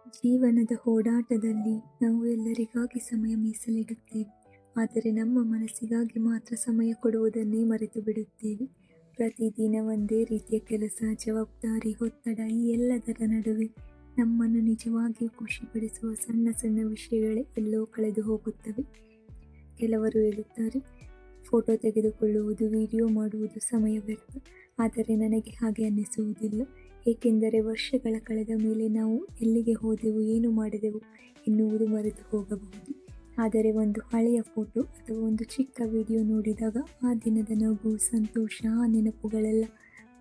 ಜೀವನದ ಓಡಾಟದಲ್ಲಿ ನಾವು ಎಲ್ಲರಿಗಾಗಿ ಸಮಯ ಮೀಸಲಿಡುತ್ತೇವೆ, ಆದರೆ ನಮ್ಮ ಮನಸ್ಸಿಗಾಗಿ ಮಾತ್ರ ಸಮಯ ಕೊಡುವುದನ್ನೇ ಮರೆತು ಬಿಡುತ್ತೇವೆ. ಪ್ರತಿದಿನ ಒಂದೇ ರೀತಿಯ ಕೆಲಸ, ಜವಾಬ್ದಾರಿ, ಒತ್ತಡ ಈ ಎಲ್ಲದರ ನಡುವೆ ನಮ್ಮನ್ನು ನಿಜವಾಗಿಯೂ ಖುಷಿಪಡಿಸುವ ಸಣ್ಣ ಸಣ್ಣ ವಿಷಯಗಳೇ ಎಲ್ಲೋ ಕಳೆದು ಹೋಗುತ್ತವೆ. ಕೆಲವರು ಹೇಳುತ್ತಾರೆ, ಫೋಟೋ ತೆಗೆದುಕೊಳ್ಳುವುದು, ವಿಡಿಯೋ ಮಾಡುವುದು ಸಮಯ ವ್ಯರ್ಥ. ಆದರೆ ನನಗೆ ಹಾಗೆ ಅನ್ನಿಸುವುದಿಲ್ಲ. ಏಕೆಂದರೆ ವರ್ಷಗಳ ಕಳೆದ ಮೇಲೆ ನಾವು ಎಲ್ಲಿಗೆ ಹೋದೆವು, ಏನು ಮಾಡಿದೆವು ಎನ್ನುವುದು ಮರೆತು ಹೋಗಬಹುದು. ಆದರೆ ಒಂದು ಹಳೆಯ ಫೋಟೋ ಅಥವಾ ಒಂದು ಚಿಕ್ಕ ವಿಡಿಯೋ ನೋಡಿದಾಗ ಆ ದಿನದ ನಗು, ಸಂತೋಷ, ಆ ನೆನಪುಗಳೆಲ್ಲ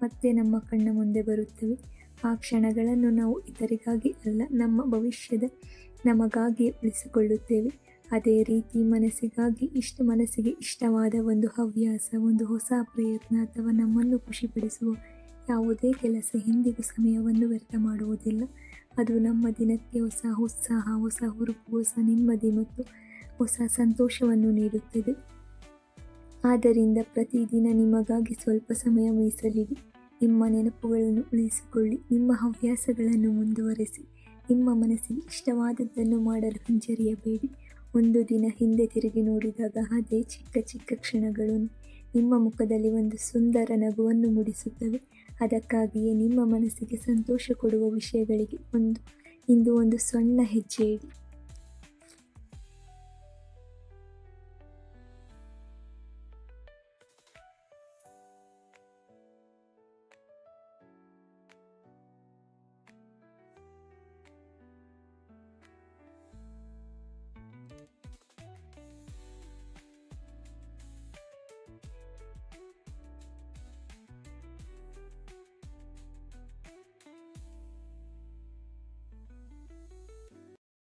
ಮತ್ತೆ ನಮ್ಮ ಕಣ್ಣ ಮುಂದೆ ಬರುತ್ತವೆ. ಆ ಕ್ಷಣಗಳನ್ನು ನಾವು ಇತರಿಗಾಗಿ ಅಲ್ಲ, ನಮ್ಮ ಭವಿಷ್ಯದ ನಮಗಾಗಿ ಉಳಿಸಿಕೊಳ್ಳುತ್ತೇವೆ. ಅದೇ ರೀತಿ ಮನಸ್ಸಿಗೆ ಇಷ್ಟವಾದ ಒಂದು ಹವ್ಯಾಸ, ಒಂದು ಹೊಸ ಪ್ರಯತ್ನ ಅಥವಾ ನಮ್ಮನ್ನು ಖುಷಿಪಡಿಸುವ ಯಾವುದೇ ಕೆಲಸ ಎಂದಿಗೂ ಸಮಯವನ್ನು ವ್ಯರ್ಥ ಮಾಡುವುದಿಲ್ಲ. ಅದು ನಮ್ಮ ದಿನಕ್ಕೆ ಹೊಸ ಉತ್ಸಾಹ, ಹೊಸ ಹುರುಪು, ಹೊಸ ನೆಮ್ಮದಿ ಮತ್ತು ಹೊಸ ಸಂತೋಷವನ್ನು ನೀಡುತ್ತದೆ. ಆದ್ದರಿಂದ ಪ್ರತಿದಿನ ನಿಮಗಾಗಿ ಸ್ವಲ್ಪ ಸಮಯ ಮೀಸಲಿಡಿ. ನಿಮ್ಮ ನೆನಪುಗಳನ್ನು ಉಳಿಸಿಕೊಳ್ಳಿ, ನಿಮ್ಮ ಹವ್ಯಾಸಗಳನ್ನು ಮುಂದುವರೆಸಿ, ನಿಮ್ಮ ಮನಸ್ಸಿಗೆ ಇಷ್ಟವಾದದ್ದನ್ನು ಮಾಡಲು ಹಿಂಜರಿಯಬೇಡಿ. ಒಂದು ದಿನ ಹಿಂದೆ ತಿರುಗಿ ನೋಡಿದಾಗ ಅದೇ ಚಿಕ್ಕ ಚಿಕ್ಕ ಕ್ಷಣಗಳು ನಿಮ್ಮ ಮುಖದಲ್ಲಿ ಒಂದು ಸುಂದರ ನಗುವನ್ನು ಮೂಡಿಸುತ್ತವೆ. ಅದಕ್ಕಾಗಿಯೇ ನಿಮ್ಮ ಮನಸ್ಸಿಗೆ ಸಂತೋಷ ಕೊಡುವ ವಿಷಯಗಳಿಗೆ ಇಂದು ಒಂದು ಸಣ್ಣ ಹೆಜ್ಜೆ ಇಡಿ.